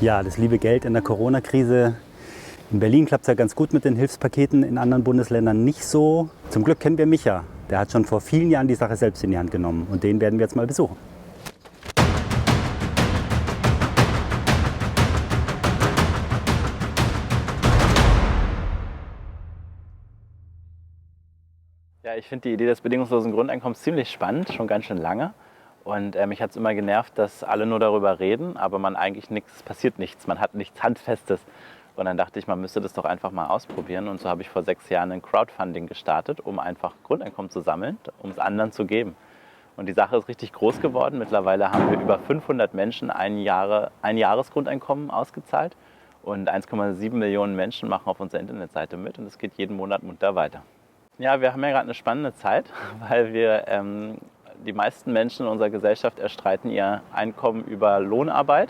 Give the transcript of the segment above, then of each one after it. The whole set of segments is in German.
Ja, das liebe Geld in der Corona-Krise. In Berlin klappt es ja ganz gut mit den Hilfspaketen, in anderen Bundesländern nicht so. Zum Glück kennen wir Micha. Der hat schon vor vielen Jahren die Sache selbst in die Hand genommen und den werden wir jetzt mal besuchen. Ja, ich finde die Idee des bedingungslosen Grundeinkommens ziemlich spannend, schon ganz schön lange. Und mich hat es immer genervt, dass alle nur darüber reden, aber man eigentlich passiert nichts, man hat nichts Handfestes. Und dann dachte ich, man müsste das doch einfach mal ausprobieren. Und so habe ich vor 6 Jahren ein Crowdfunding gestartet, um einfach Grundeinkommen zu sammeln, um es anderen zu geben. Und die Sache ist richtig groß geworden. Mittlerweile haben wir über 500 Menschen ein Jahresgrundeinkommen ausgezahlt. Und 1,7 Millionen Menschen machen auf unserer Internetseite mit. Und es geht jeden Monat munter weiter. Ja, wir haben ja gerade eine spannende Zeit, weil die meisten Menschen in unserer Gesellschaft erstreiten ihr Einkommen über Lohnarbeit.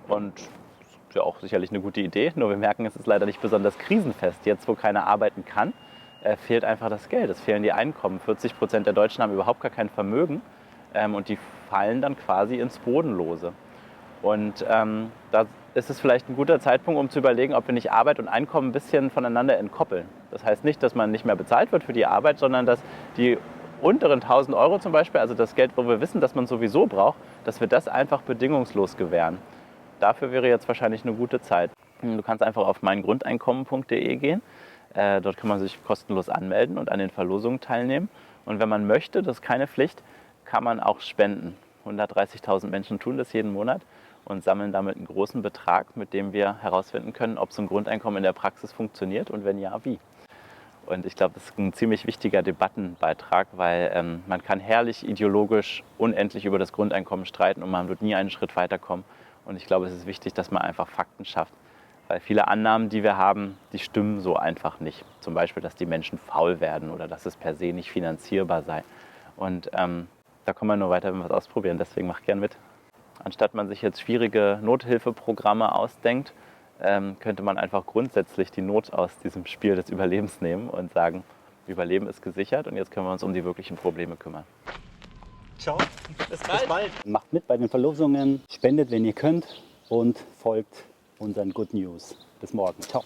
Und das ist ja auch sicherlich eine gute Idee, nur wir merken, es ist leider nicht besonders krisenfest. Jetzt, wo keiner arbeiten kann, fehlt einfach das Geld, es fehlen die Einkommen. 40% der Deutschen haben überhaupt gar kein Vermögen und die fallen dann quasi ins Bodenlose. Und da ist es vielleicht ein guter Zeitpunkt, um zu überlegen, ob wir nicht Arbeit und Einkommen ein bisschen voneinander entkoppeln. Das heißt nicht, dass man nicht mehr bezahlt wird für die Arbeit, sondern dass die unteren 1.000 Euro zum Beispiel, also das Geld, wo wir wissen, dass man sowieso braucht, dass wir das einfach bedingungslos gewähren. Dafür wäre jetzt wahrscheinlich eine gute Zeit. Du kannst einfach auf meingrundeinkommen.de gehen. Dort kann man sich kostenlos anmelden und an den Verlosungen teilnehmen. Und wenn man möchte, das ist keine Pflicht, kann man auch spenden. 130.000 Menschen tun das jeden Monat und sammeln damit einen großen Betrag, mit dem wir herausfinden können, ob so ein Grundeinkommen in der Praxis funktioniert und wenn ja, wie. Und ich glaube, das ist ein ziemlich wichtiger Debattenbeitrag, weil man kann herrlich ideologisch unendlich über das Grundeinkommen streiten und man wird nie einen Schritt weiterkommen. Und ich glaube, es ist wichtig, dass man einfach Fakten schafft. Weil viele Annahmen, die wir haben, die stimmen so einfach nicht. Zum Beispiel, dass die Menschen faul werden oder dass es per se nicht finanzierbar sei. Und da kommen wir nur weiter, wenn wir es ausprobieren. Deswegen mach gern mit. Anstatt man sich jetzt schwierige Nothilfeprogramme ausdenkt, könnte man einfach grundsätzlich die Not aus diesem Spiel des Überlebens nehmen und sagen, Überleben ist gesichert und jetzt können wir uns um die wirklichen Probleme kümmern. Ciao, bis bald. Macht mit bei den Verlosungen, spendet, wenn ihr könnt und folgt unseren Good News. Bis morgen. Ciao.